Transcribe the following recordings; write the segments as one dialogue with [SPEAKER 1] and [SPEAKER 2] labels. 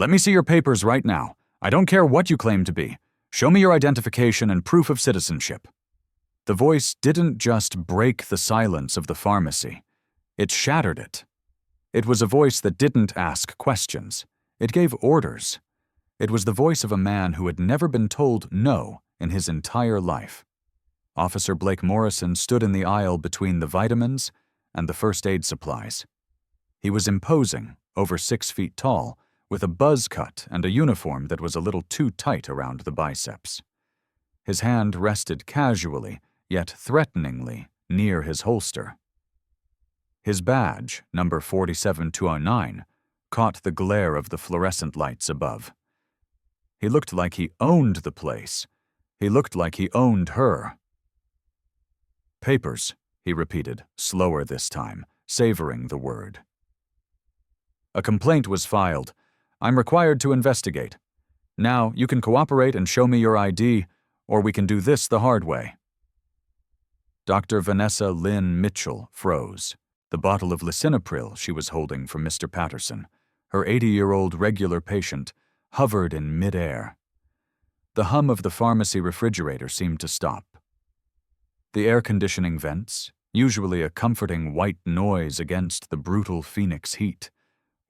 [SPEAKER 1] Let me see your papers right now. I don't care what you claim to be. Show me your identification and proof of citizenship." The voice didn't just break the silence of the pharmacy. It shattered it. It was a voice that didn't ask questions. It gave orders. It was the voice of a man who had never been told no in his entire life. Officer Blake Morrison stood in the aisle between the vitamins and the first aid supplies. He was imposing, over 6 feet tall, with a buzz cut and a uniform that was a little too tight around the biceps. His hand rested casually, yet threateningly, near his holster. His badge, number 47209, caught the glare of the fluorescent lights above. He looked like he owned the place. He looked like he owned her. "Papers," he repeated, slower this time, savoring the word. "A complaint was filed. I'm required to investigate. Now, you can cooperate and show me your ID, or we can do this the hard way." Dr. Vanessa Lynn Mitchell froze. The bottle of lisinopril she was holding for Mr. Patterson, her 80-year-old regular patient, hovered in mid-air. The hum of the pharmacy refrigerator seemed to stop. The air conditioning vents, usually a comforting white noise against the brutal Phoenix heat,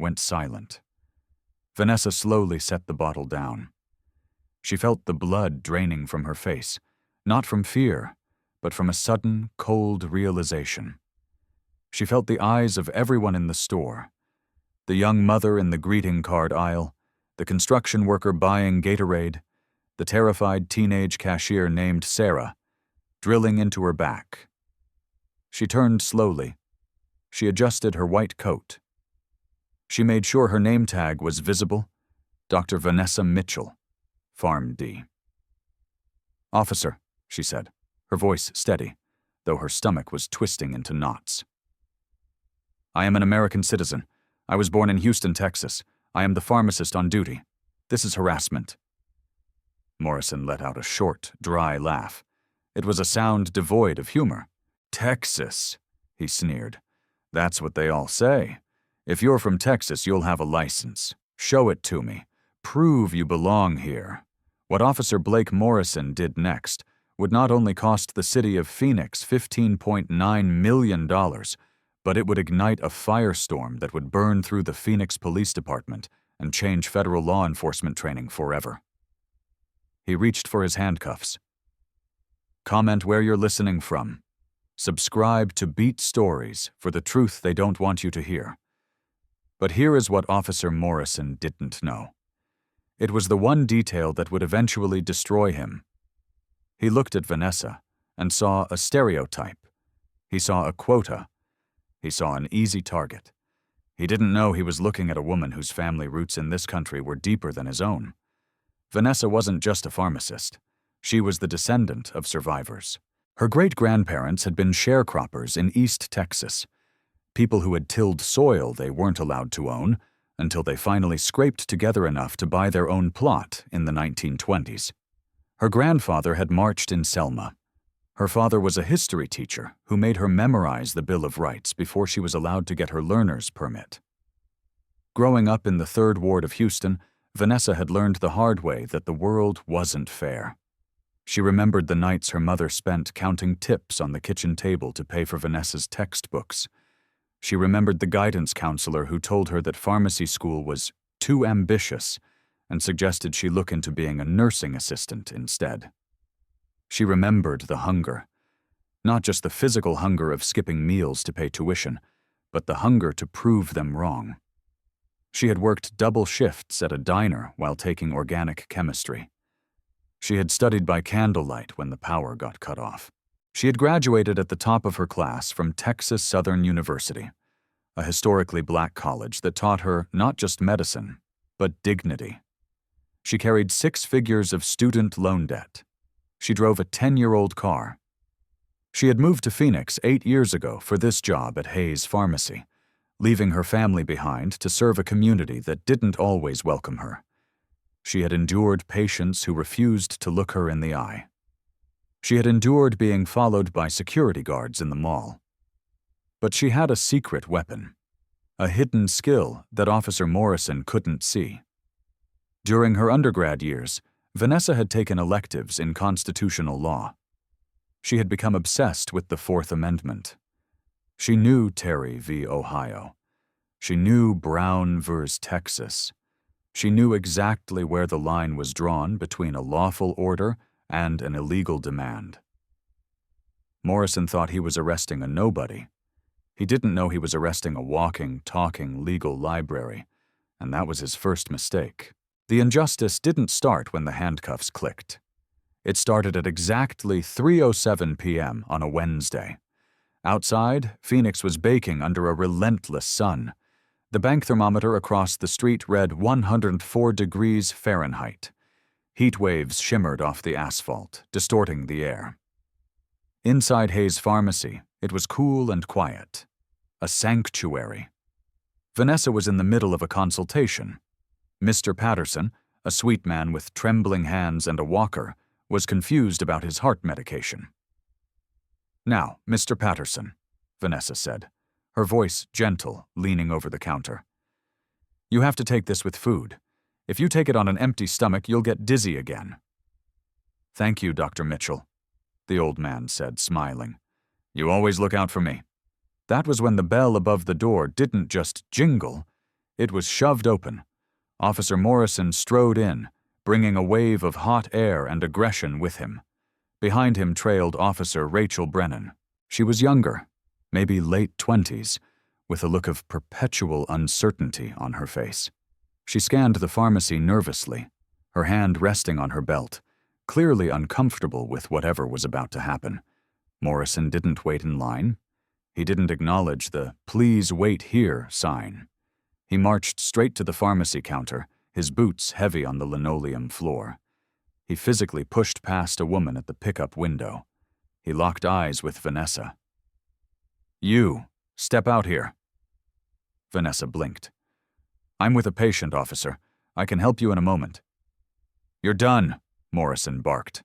[SPEAKER 1] went silent. Vanessa slowly set the bottle down. She felt the blood draining from her face, not from fear, but from a sudden, cold realization. She felt the eyes of everyone in the store. The young mother in the greeting card aisle, the construction worker buying Gatorade, the terrified teenage cashier named Sarah, drilling into her back. She turned slowly. She adjusted her white coat. She made sure her name tag was visible: Dr. Vanessa Mitchell, PharmD. "Officer," she said, her voice steady, though her stomach was twisting into knots. "I am an American citizen. I was born in Houston, Texas. I am the pharmacist on duty. This is harassment." Morrison let out a short, dry laugh. It was a sound devoid of humor. "Texas," he sneered. "That's what they all say. If you're from Texas, you'll have a license. Show it to me. Prove you belong here." What Officer Blake Morrison did next would not only cost the city of Phoenix $15.9 million, but it would ignite a firestorm that would burn through the Phoenix Police Department and change federal law enforcement training forever. He reached for his handcuffs. "Comment where you're listening from. Subscribe to Beat Stories for the truth they don't want you to hear." But here is what Officer Morrison didn't know. It was the one detail that would eventually destroy him. He looked at Vanessa and saw a stereotype. He saw a quota. He saw an easy target. He didn't know he was looking at a woman whose family roots in this country were deeper than his own. Vanessa wasn't just a pharmacist. She was the descendant of survivors. Her great-grandparents had been sharecroppers in East Texas, people who had tilled soil they weren't allowed to own until they finally scraped together enough to buy their own plot in the 1920s. Her grandfather had marched in Selma. Her father was a history teacher who made her memorize the Bill of Rights before she was allowed to get her learner's permit. Growing up in the 3rd Ward of Houston, Vanessa had learned the hard way that the world wasn't fair. She remembered the nights her mother spent counting tips on the kitchen table to pay for Vanessa's textbooks. She remembered the guidance counselor who told her that pharmacy school was too ambitious and suggested she look into being a nursing assistant instead. She remembered the hunger, not just the physical hunger of skipping meals to pay tuition, but the hunger to prove them wrong. She had worked double shifts at a diner while taking organic chemistry. She had studied by candlelight when the power got cut off. She had graduated at the top of her class from Texas Southern University, a historically black college that taught her not just medicine, but dignity. She carried 6 figures of student loan debt. She drove a 10-year-old car. She had moved to Phoenix 8 years ago for this job at Hayes Pharmacy, leaving her family behind to serve a community that didn't always welcome her. She had endured patients who refused to look her in the eye. She had endured being followed by security guards in the mall. But she had a secret weapon, a hidden skill that Officer Morrison couldn't see. During her undergrad years, Vanessa had taken electives in constitutional law. She had become obsessed with the Fourth Amendment. She knew Terry v. Ohio. She knew Brown v. Texas. She knew exactly where the line was drawn between a lawful order and an illegal demand. Morrison thought he was arresting a nobody. He didn't know he was arresting a walking, talking legal library, and that was his first mistake. The injustice didn't start when the handcuffs clicked. It started at exactly 3:07 p.m. on a Wednesday. Outside, Phoenix was baking under a relentless sun. The bank thermometer across the street read 104 degrees Fahrenheit. Heat waves shimmered off the asphalt, distorting the air. Inside Hayes Pharmacy, it was cool and quiet. A sanctuary. Vanessa was in the middle of a consultation. Mr. Patterson, a sweet man with trembling hands and a walker, was confused about his heart medication. "Now, Mr. Patterson," Vanessa said, her voice gentle, leaning over the counter. "You have to take this with food. If you take it on an empty stomach, you'll get dizzy again." "Thank you, Dr. Mitchell," the old man said, smiling. "You always look out for me." That was when the bell above the door didn't just jingle, it was shoved open. Officer Morrison strode in, bringing a wave of hot air and aggression with him. Behind him trailed Officer Rachel Brennan. She was younger, maybe late 20s, with a look of perpetual uncertainty on her face. She scanned the pharmacy nervously, her hand resting on her belt, clearly uncomfortable with whatever was about to happen. Morrison didn't wait in line. He didn't acknowledge the "please wait here" sign. He marched straight to the pharmacy counter, his boots heavy on the linoleum floor. He physically pushed past a woman at the pickup window. He locked eyes with Vanessa. "You, step out here." Vanessa blinked. "I'm with a patient, officer. I can help you in a moment." "You're done," Morrison barked.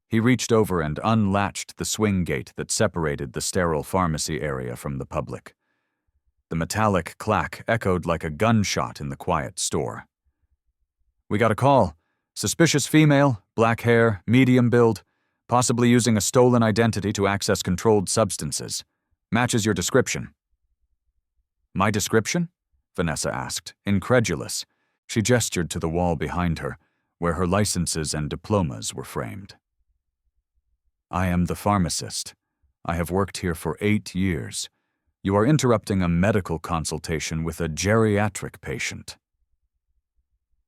[SPEAKER 1] He reached over and unlatched the swing gate that separated the sterile pharmacy area from the public. The metallic clack echoed like a gunshot in the quiet store. "We got a call. Suspicious female, black hair, medium build, possibly using a stolen identity to access controlled substances. Matches your description." "My description?" Vanessa asked, incredulous. She gestured to the wall behind her, where her licenses and diplomas were framed. "I am the pharmacist. I have worked here for 8 years. You are interrupting a medical consultation with a geriatric patient."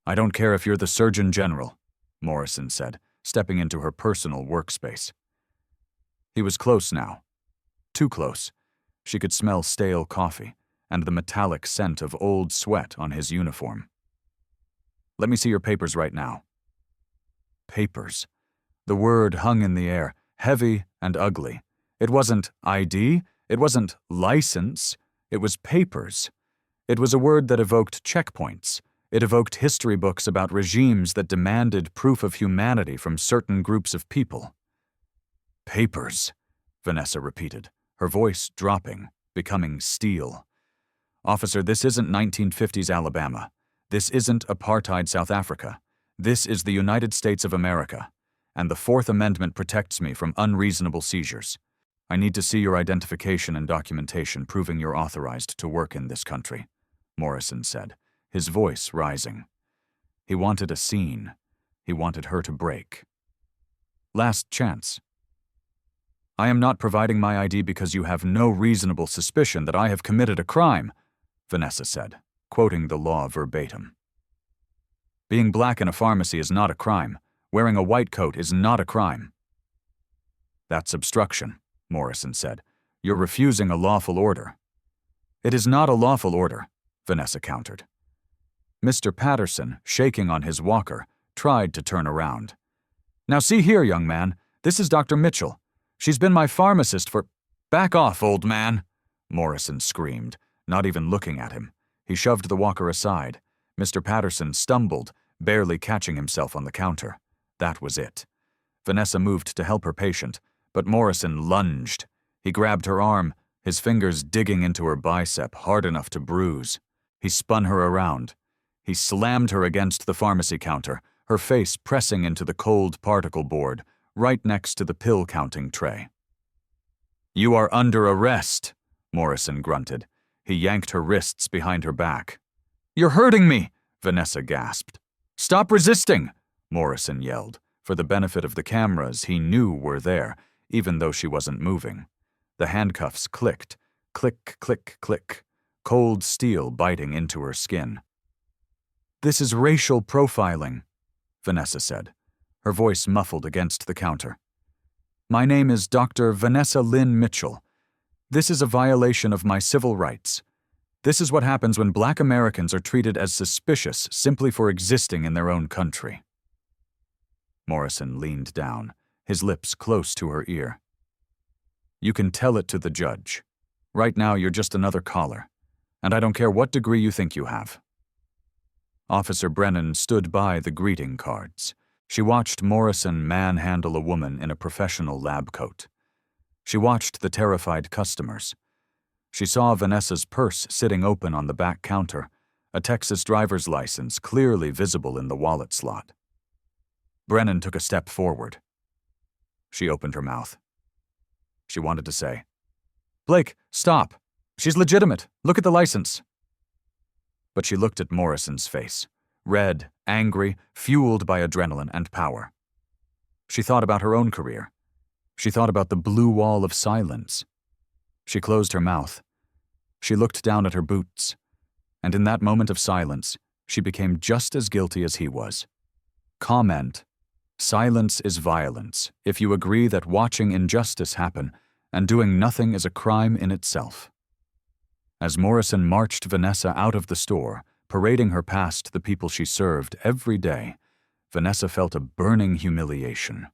[SPEAKER 1] "I don't care if you're the Surgeon General," Morrison said, stepping into her personal workspace. He was close now. Too close. She could smell stale coffee and the metallic scent of old sweat on his uniform. "Let me see your papers right now." Papers. The word hung in the air, heavy and ugly. It wasn't ID, it wasn't license, it was papers. It was a word that evoked checkpoints. It evoked history books about regimes that demanded proof of humanity from certain groups of people. "Papers," Vanessa repeated, her voice dropping, becoming steel. "Officer, this isn't 1950s Alabama. This isn't apartheid South Africa. This is the United States of America, and the Fourth Amendment protects me from unreasonable seizures. I need to see your identification and documentation proving you're authorized to work in this country," Morrison said, his voice rising. He wanted a scene. He wanted her to break. "Last chance." "I am not providing my ID because you have no reasonable suspicion that I have committed a crime," Vanessa said, quoting the law verbatim. "Being black in a pharmacy is not a crime. Wearing a white coat is not a crime." "That's obstruction," Morrison said. "You're refusing a lawful order." "It is not a lawful order," Vanessa countered. Mr. Patterson, shaking on his walker, tried to turn around. "Now see here, young man, this is Dr. Mitchell. She's been my pharmacist for—" "Back off, old man," Morrison screamed, not even looking at him. He shoved the walker aside. Mr. Patterson stumbled, barely catching himself on the counter. That was it. Vanessa moved to help her patient, but Morrison lunged. He grabbed her arm, his fingers digging into her bicep hard enough to bruise. He spun her around. He slammed her against the pharmacy counter, her face pressing into the cold particle board, right next to the pill-counting tray. "You are under arrest," Morrison grunted. He yanked her wrists behind her back. "You're hurting me," Vanessa gasped. "Stop resisting," Morrison yelled. For the benefit of the cameras he knew were there, even though she wasn't moving. The handcuffs clicked. Click, click, click. Cold steel biting into her skin. "This is racial profiling," Vanessa said, her voice muffled against the counter. "My name is Dr. Vanessa Lynn Mitchell. This is a violation of my civil rights. This is what happens when Black Americans are treated as suspicious simply for existing in their own country." Morrison leaned down, his lips close to her ear. "You can tell it to the judge. Right now you're just another caller, and I don't care what degree you think you have." Officer Brennan stood by the greeting cards. She watched Morrison manhandle a woman in a professional lab coat. She watched the terrified customers. She saw Vanessa's purse sitting open on the back counter, a Texas driver's license clearly visible in the wallet slot. Brennan took a step forward. She opened her mouth. She wanted to say, "Blake, stop. She's legitimate. Look at the license." But she looked at Morrison's face, red, angry, fueled by adrenaline and power. She thought about her own career. She thought about the blue wall of silence. She closed her mouth. She looked down at her boots. And in that moment of silence, she became just as guilty as he was. Comment: silence is violence if you agree that watching injustice happen and doing nothing is a crime in itself. As Morrison marched Vanessa out of the store, parading her past the people she served every day, Vanessa felt a burning humiliation.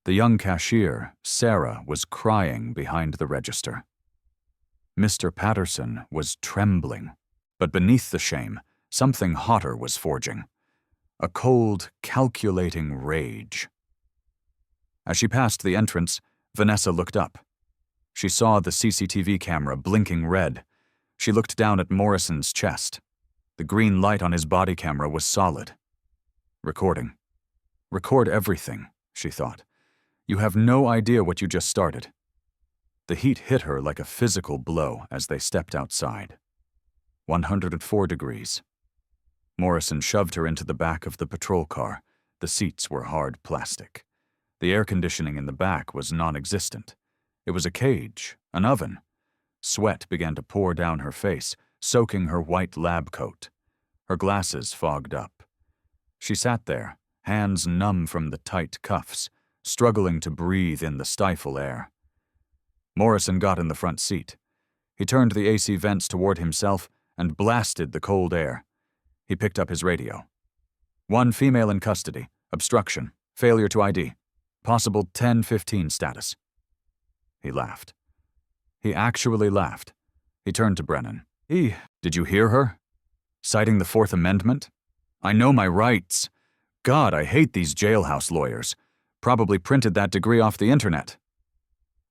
[SPEAKER 1] The young cashier, Sarah, was crying behind the register. Mr. Patterson was trembling, but beneath the shame, something hotter was forging. A cold, calculating rage. As she passed the entrance, Vanessa looked up. She saw the CCTV camera blinking red. She looked down at Morrison's chest. The green light on his body camera was solid. Recording. Record everything, she thought. You have no idea what you just started. The heat hit her like a physical blow as they stepped outside. 104 degrees. Morrison shoved her into the back of the patrol car. The seats were hard plastic. The air conditioning in the back was non-existent. It was a cage, an oven. Sweat began to pour down her face, soaking her white lab coat. Her glasses fogged up. She sat there, hands numb from the tight cuffs, struggling to breathe in the stifle air. Morrison got in the front seat. He turned the AC vents toward himself and blasted the cold air. He picked up his radio. 1 female in custody, obstruction, failure to ID, possible 10-15 status. He laughed. He actually laughed. He turned to Brennan. Did you hear her? Citing the Fourth Amendment? I know my rights. God, I hate these jailhouse lawyers. Probably printed that degree off the internet.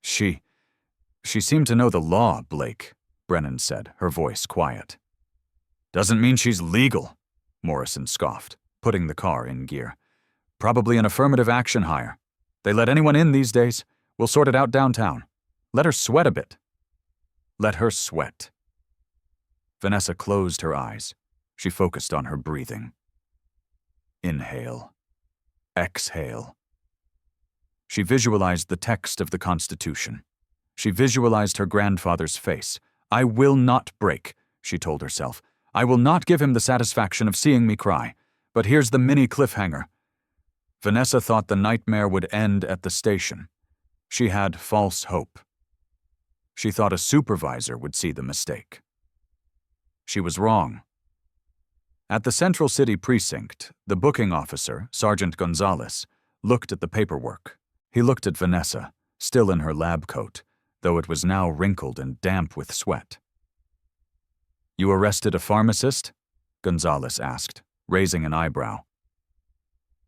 [SPEAKER 1] She seemed to know the law, Blake, Brennan said, her voice quiet. Doesn't mean she's legal, Morrison scoffed, putting the car in gear. Probably an affirmative action hire. They let anyone in these days. We'll sort it out downtown. Let her sweat a bit. Let her sweat. Vanessa closed her eyes. She focused on her breathing. Inhale. Exhale. She visualized the text of the Constitution. She visualized her grandfather's face. I will not break, she told herself. I will not give him the satisfaction of seeing me cry. But here's the mini cliffhanger. Vanessa thought the nightmare would end at the station. She had false hope. She thought a supervisor would see the mistake. She was wrong. At the Central City Precinct, the booking officer, Sergeant Gonzalez, looked at the paperwork. He looked at Vanessa, still in her lab coat, though it was now wrinkled and damp with sweat. You arrested a pharmacist? Gonzalez asked, raising an eyebrow.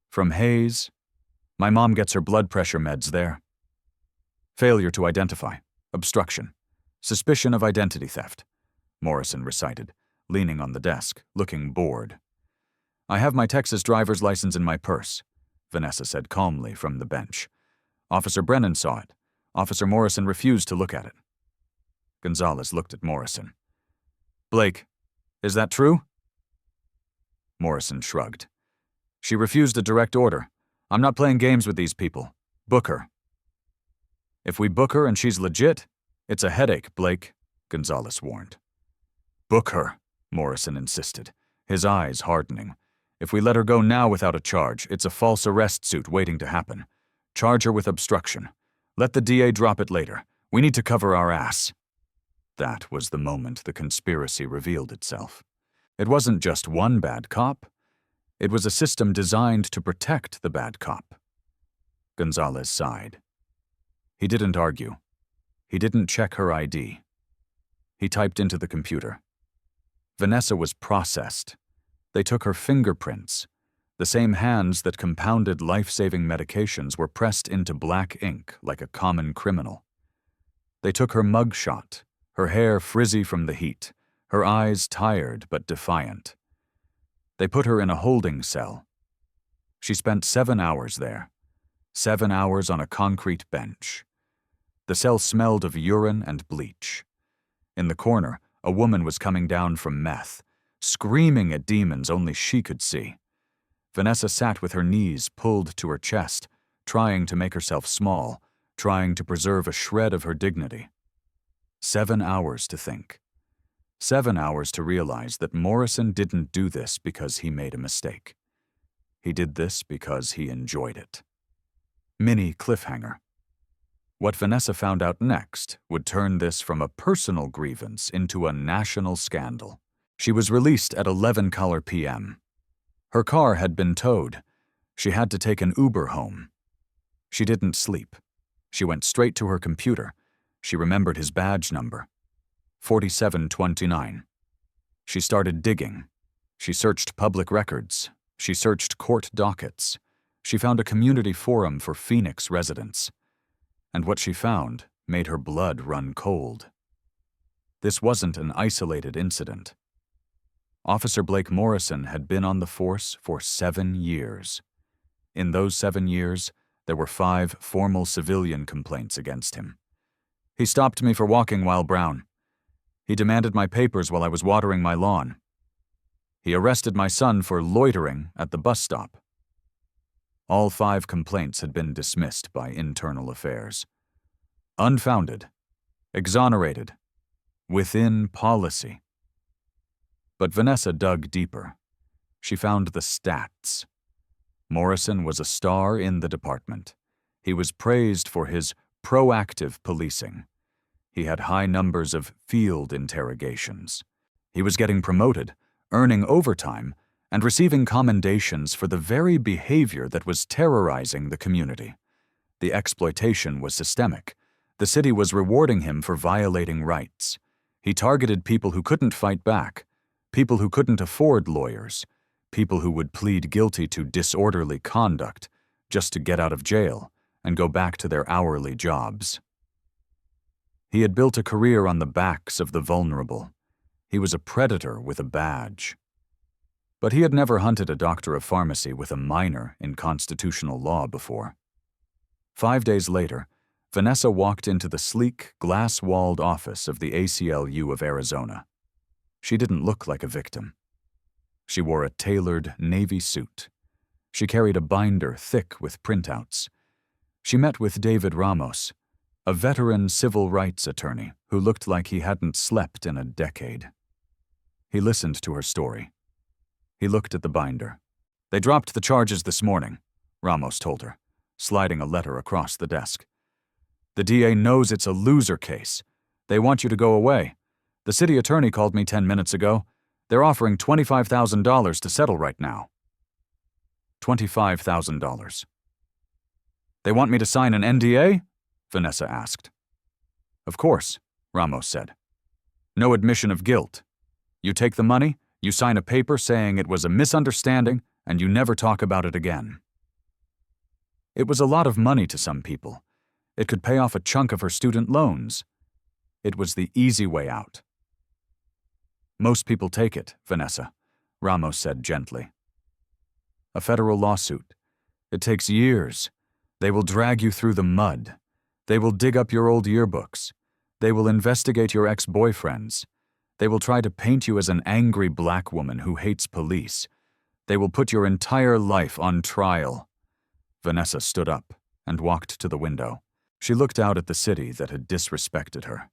[SPEAKER 1] From Hayes? My mom gets her blood pressure meds there. Failure to identify. Obstruction. Suspicion of identity theft, Morrison recited, leaning on the desk, looking bored. "I have my Texas driver's license in my purse," Vanessa said calmly from the bench. "Officer Brennan saw it. Officer Morrison refused to look at it." Gonzalez looked at Morrison. "Blake, is that true?" Morrison shrugged. "She refused a direct order. I'm not playing games with these people. Book her." "If we book her and she's legit, it's a headache, Blake," Gonzalez warned. "Book her," Morrison insisted, his eyes hardening. "If we let her go now without a charge, it's a false arrest suit waiting to happen. Charge her with obstruction. Let the DA drop it later. We need to cover our ass." That was the moment the conspiracy revealed itself. It wasn't just one bad cop. It was a system designed to protect the bad cop. Gonzalez sighed. He didn't argue. He didn't check her ID. He typed into the computer. Vanessa was processed. They took her fingerprints. The same hands that compounded life-saving medications were pressed into black ink like a common criminal. They took her mugshot, her hair frizzy from the heat, her eyes tired but defiant. They put her in a holding cell. She spent 7 hours there. 7 hours on a concrete bench. The cell smelled of urine and bleach. In the corner, a woman was coming down from meth, screaming at demons only she could see. Vanessa sat with her knees pulled to her chest, trying to make herself small, trying to preserve a shred of her dignity. 7 hours to think. 7 hours to realize that Morrison didn't do this because he made a mistake. He did this because he enjoyed it. Mini cliffhanger. What Vanessa found out next would turn this from a personal grievance into a national scandal. She was released at 11 p.m. Her car had been towed. She had to take an Uber home. She didn't sleep. She went straight to her computer. She remembered his badge number. 4729. She started digging. She searched public records. She searched court dockets. She found a community forum for Phoenix residents. And what she found made her blood run cold. This wasn't an isolated incident. Officer Blake Morrison had been on the force for 7 years. In those 7 years, there were 5 formal civilian complaints against him. He stopped me for walking while brown. He demanded my papers while I was watering my lawn. He arrested my son for loitering at the bus stop. All 5 complaints had been dismissed by internal affairs. Unfounded. Exonerated. Within policy. But Vanessa dug deeper. She found the stats. Morrison was a star in the department. He was praised for his proactive policing. He had high numbers of field interrogations. He was getting promoted, earning overtime, and receiving commendations for the very behavior that was terrorizing the community. The exploitation was systemic. The city was rewarding him for violating rights. He targeted people who couldn't fight back, people who couldn't afford lawyers, people who would plead guilty to disorderly conduct just to get out of jail and go back to their hourly jobs. He had built a career on the backs of the vulnerable. He was a predator with a badge. But he had never hunted a doctor of pharmacy with a minor in constitutional law before. 5 days later, Vanessa walked into the sleek, glass-walled office of the ACLU of Arizona. She didn't look like a victim. She wore a tailored navy suit. She carried a binder thick with printouts. She met with David Ramos, a veteran civil rights attorney who looked like he hadn't slept in a decade. He listened to her story. He looked at the binder. "They dropped the charges this morning," Ramos told her, sliding a letter across the desk. "The DA knows it's a loser case. They want you to go away. The city attorney called me 10 minutes ago. They're offering $25,000 to settle right now." $25,000. "They want me to sign an NDA?" Vanessa asked. "Of course," Ramos said. "No admission of guilt. You take the money, you sign a paper saying it was a misunderstanding, and you never talk about it again." It was a lot of money to some people. It could pay off a chunk of her student loans. It was the easy way out. Most people take it, Vanessa, Ramos said gently. A federal lawsuit. It takes years. They will drag you through the mud. They will dig up your old yearbooks. They will investigate your ex-boyfriends. They will try to paint you as an angry black woman who hates police. They will put your entire life on trial. Vanessa stood up and walked to the window. She looked out at the city that had disrespected her.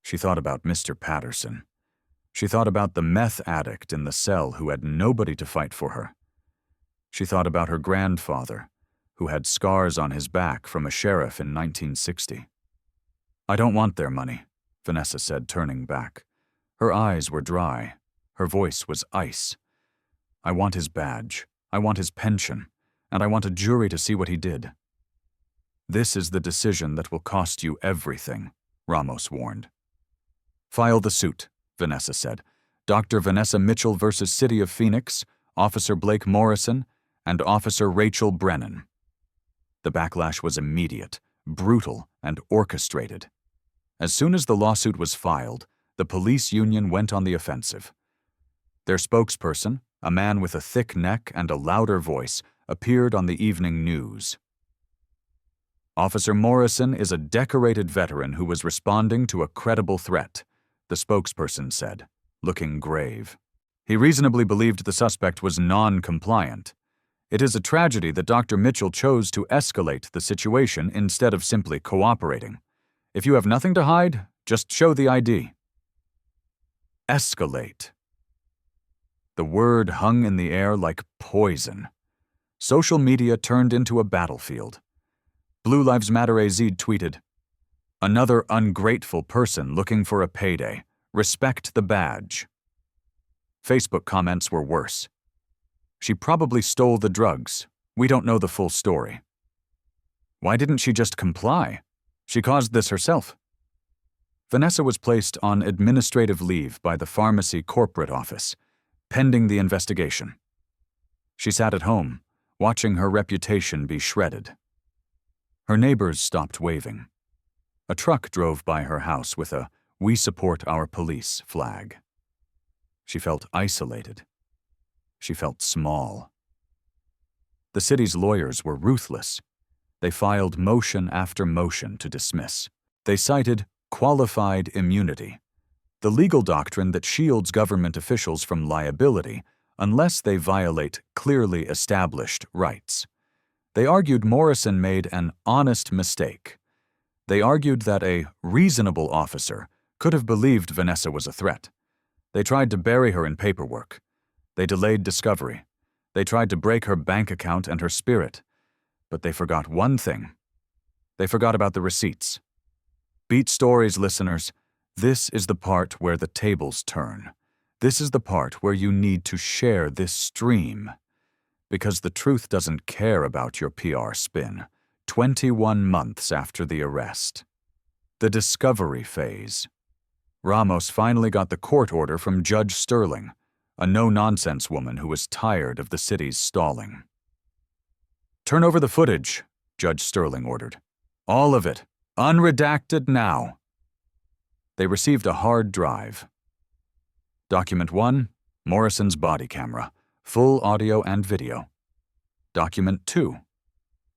[SPEAKER 1] She thought about Mr. Patterson. She thought about the meth addict in the cell who had nobody to fight for her. She thought about her grandfather, who had scars on his back from a sheriff in 1960. I don't want their money, Vanessa said, turning back. Her eyes were dry. Her voice was ice. I want his badge. I want his pension. And I want a jury to see what he did. This is the decision that will cost you everything, Ramos warned. File the suit, Vanessa said. Dr. Vanessa Mitchell versus City of Phoenix, Officer Blake Morrison, and Officer Rachel Brennan. The backlash was immediate, brutal, and orchestrated. As soon as the lawsuit was filed, the police union went on the offensive. Their spokesperson, a man with a thick neck and a louder voice, appeared on the evening news. Officer Morrison is a decorated veteran who was responding to a credible threat, the spokesperson said, looking grave. He reasonably believed the suspect was non-compliant. It is a tragedy that Dr. Mitchell chose to escalate the situation instead of simply cooperating. If you have nothing to hide, just show the ID. Escalate. The word hung in the air like poison. Social media turned into a battlefield. Blue Lives Matter AZ tweeted, "Another ungrateful person looking for a payday. Respect the badge." Facebook comments were worse. She probably stole the drugs. We don't know the full story. Why didn't she just comply? She caused this herself. Vanessa was placed on administrative leave by the pharmacy corporate office, pending the investigation. She sat at home, watching her reputation be shredded. Her neighbors stopped waving. A truck drove by her house with a "We support our police" flag. She felt isolated. She felt small. The city's lawyers were ruthless. They filed motion after motion to dismiss. They cited qualified immunity, the legal doctrine that shields government officials from liability unless they violate clearly established rights. They argued Morrison made an honest mistake. They argued that a reasonable officer could have believed Vanessa was a threat. They tried to bury her in paperwork. They delayed discovery. They tried to break her bank account and her spirit. But they forgot one thing. They forgot about the receipts. Beat Stories listeners, this is the part where the tables turn. This is the part where you need to share this stream. Because the truth doesn't care about your PR spin. 21 months after the arrest. The discovery phase. Ramos finally got the court order from Judge Sterling, a no-nonsense woman who was tired of the city's stalling. "Turn over the footage," Judge Sterling ordered. "All of it. Unredacted now." They received a hard drive. Document 1, Morrison's body camera, full audio and video. Document 2,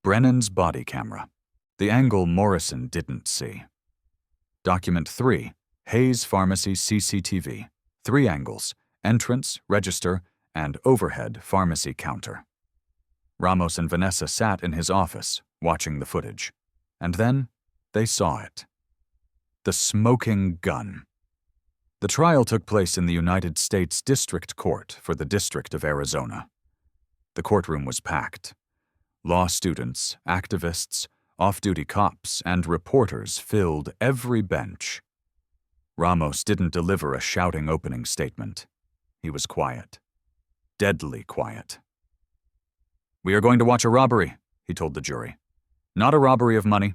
[SPEAKER 1] Brennan's body camera, the angle Morrison didn't see. Document 3, Hayes Pharmacy CCTV, 3 angles, entrance, register, and overhead pharmacy counter. Ramos and Vanessa sat in his office, watching the footage. And then they saw it. The smoking gun. The trial took place in the United States District Court for the District of Arizona. The courtroom was packed. Law students, activists, off-duty cops, and reporters filled every bench. Ramos didn't deliver a shouting opening statement. He was quiet. Deadly quiet. "We are going to watch a robbery," he told the jury. "Not a robbery of money,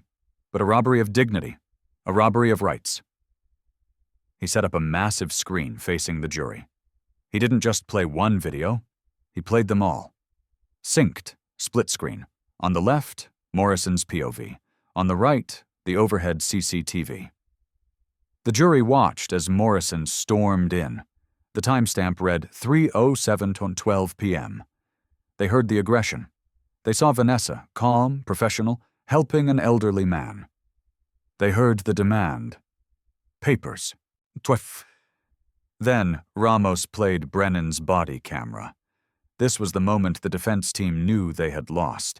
[SPEAKER 1] but a robbery of dignity, a robbery of rights." He set up a massive screen facing the jury. He didn't just play one video, he played them all. Synced, split screen. On the left, Morrison's POV. On the right, the overhead CCTV. The jury watched as Morrison stormed in. The timestamp read 3:07:12 p.m. They heard the aggression. They saw Vanessa, calm, professional, helping an elderly man. They heard the demand. Papers. Twiff. Then Ramos played Brennan's body camera. This was the moment the defense team knew they had lost.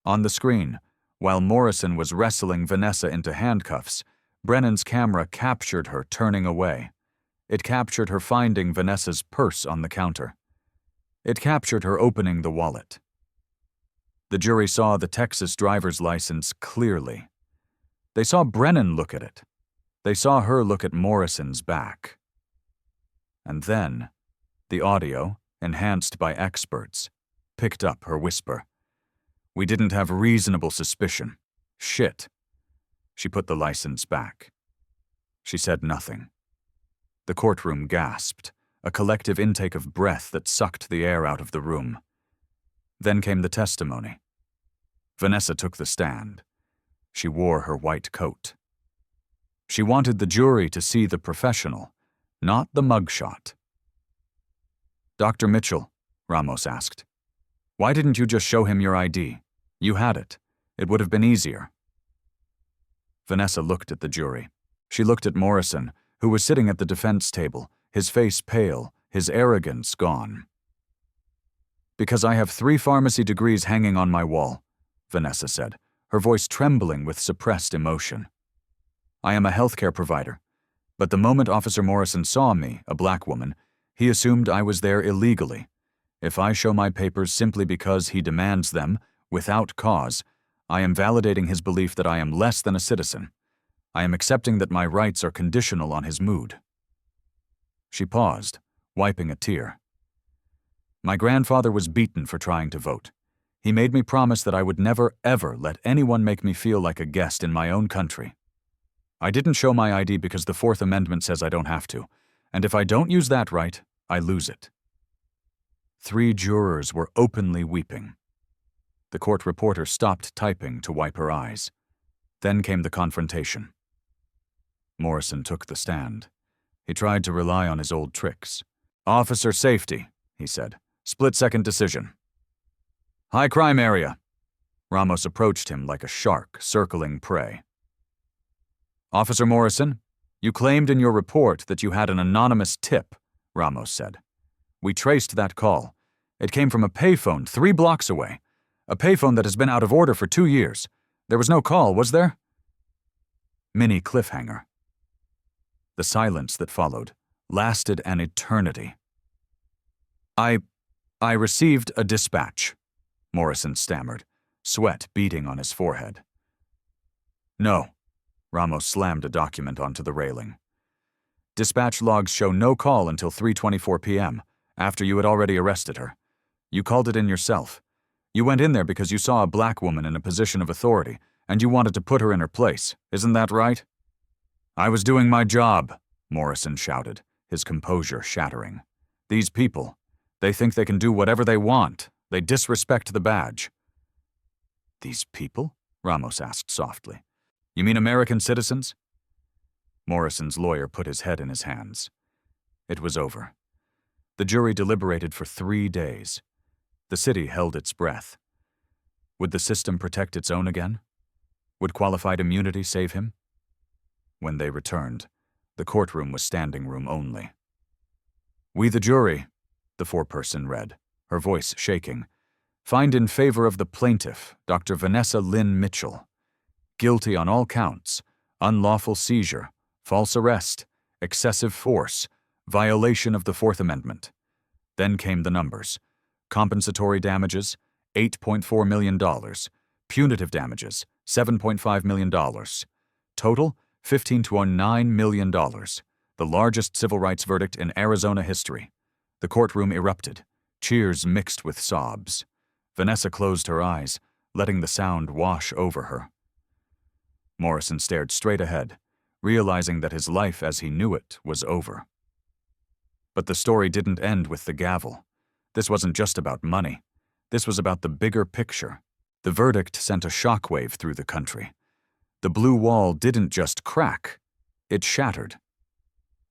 [SPEAKER 1] On the screen, while Morrison was wrestling Vanessa into handcuffs, Brennan's camera captured her turning away. It captured her finding Vanessa's purse on the counter. It captured her opening the wallet. The jury saw the Texas driver's license clearly. They saw Brennan look at it. They saw her look at Morrison's back. And then, the audio, enhanced by experts, picked up her whisper. "We didn't have reasonable suspicion. Shit." She put the license back. She said nothing. The courtroom gasped, a collective intake of breath that sucked the air out of the room. Then came the testimony. Vanessa took the stand. She wore her white coat. She wanted the jury to see the professional, not the mugshot. "Dr. Mitchell," Ramos asked, "why didn't you just show him your ID? You had it. It would have been easier." Vanessa looked at the jury. She looked at Morrison, who was sitting at the defense table, his face pale, his arrogance gone. "Because I have 3 pharmacy degrees hanging on my wall," Vanessa said, her voice trembling with suppressed emotion. "I am a healthcare provider, but the moment Officer Morrison saw me, a black woman, he assumed I was there illegally. If I show my papers simply because he demands them, without cause, I am validating his belief that I am less than a citizen. I am accepting that my rights are conditional on his mood." She paused, wiping a tear. "My grandfather was beaten for trying to vote. He made me promise that I would never, ever let anyone make me feel like a guest in my own country. I didn't show my ID because the Fourth Amendment says I don't have to, and if I don't use that right, I lose it." 3 jurors were openly weeping. The court reporter stopped typing to wipe her eyes. Then came the confrontation. Morrison took the stand. He tried to rely on his old tricks. "Officer safety," he said. "Split-second decision." "High crime area." Ramos approached him like a shark circling prey. "Officer Morrison, you claimed in your report that you had an anonymous tip," Ramos said. "We traced that call. It came from a payphone 3 blocks away. A payphone that has been out of order for 2 years. There was no call, was there?" Mini cliffhanger. The silence that followed lasted an eternity. I received a dispatch," Morrison stammered, sweat beading on his forehead. "No." Ramos slammed a document onto the railing. "Dispatch logs show no call until 3:24 p.m., after you had already arrested her. You called it in yourself. You went in there because you saw a black woman in a position of authority, and you wanted to put her in her place. Isn't that right?" "I was doing my job," Morrison shouted, his composure shattering. "These people, they think they can do whatever they want. They disrespect the badge." "These people?" Ramos asked softly. "You mean American citizens?" Morrison's lawyer put his head in his hands. It was over. The jury deliberated for 3 days. The city held its breath. Would the system protect its own again? Would qualified immunity save him? When they returned, the courtroom was standing room only. "We the jury," the foreperson read, her voice shaking, "find in favor of the plaintiff, Dr. Vanessa Lynn Mitchell, guilty on all counts, unlawful seizure, false arrest, excessive force, violation of the Fourth Amendment." Then came the numbers. Compensatory damages, $8.4 million. Punitive damages, $7.5 million. Total, $15.9 million. The largest civil rights verdict in Arizona history. The courtroom erupted. Cheers mixed with sobs. Vanessa closed her eyes, letting the sound wash over her. Morrison stared straight ahead, realizing that his life as he knew it was over. But the story didn't end with the gavel. This wasn't just about money. This was about the bigger picture. The verdict sent a shockwave through the country. The blue wall didn't just crack, it shattered.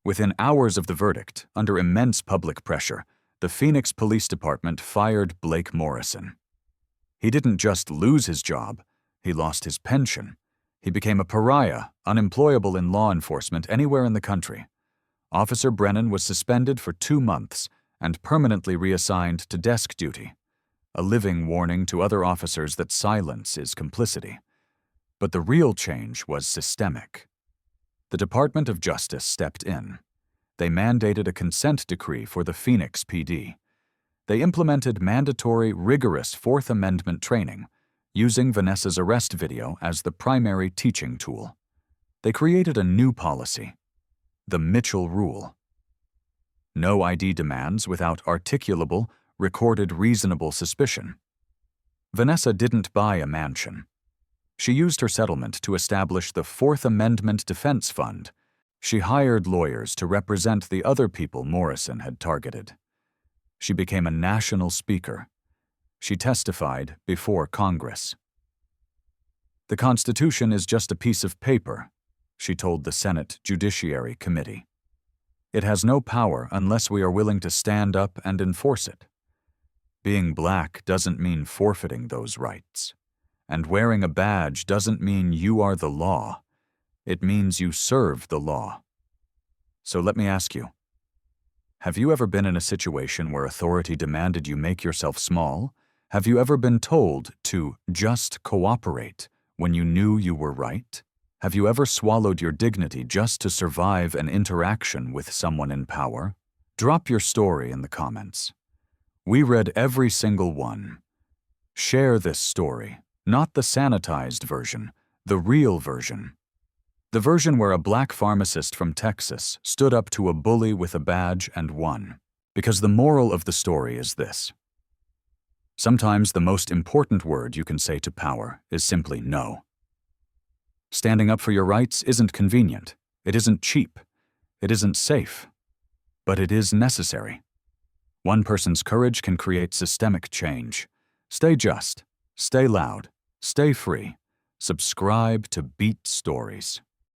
[SPEAKER 1] Within hours of the verdict, under immense public pressure, the Phoenix Police Department fired Blake Morrison. He didn't just lose his job, he lost his pension. He became a pariah, unemployable in law enforcement anywhere in the country. Officer Brennan was suspended for 2 months and permanently reassigned to desk duty, a living warning to other officers that silence is complicity. But the real change was systemic. The Department of Justice stepped in. They mandated a consent decree for the Phoenix PD. They implemented mandatory, rigorous Fourth Amendment training, using Vanessa's arrest video as the primary teaching tool. They created a new policy, the Mitchell Rule. No ID demands without articulable, recorded reasonable suspicion. Vanessa didn't buy a mansion. She used her settlement to establish the Fourth Amendment Defense Fund. She hired lawyers to represent the other people Morrison had targeted. She became a national speaker. She testified before Congress. "The Constitution is just a piece of paper," she told the Senate Judiciary Committee. "It has no power unless we are willing to stand up and enforce it. Being black doesn't mean forfeiting those rights. And wearing a badge doesn't mean you are the law. It means you serve the law." So let me ask you, have you ever been in a situation where authority demanded you make yourself small? Have you ever been told to just cooperate when you knew you were right? Have you ever swallowed your dignity just to survive an interaction with someone in power? Drop your story in the comments. We read every single one. Share this story. Not the sanitized version, the real version. The version where a black pharmacist from Texas stood up to a bully with a badge and won. Because the moral of the story is this: sometimes the most important word you can say to power is simply no. Standing up for your rights isn't convenient, it isn't cheap, it isn't safe, but it is necessary. One person's courage can create systemic change. Stay just. Stay loud, stay free, subscribe to Beat Stories.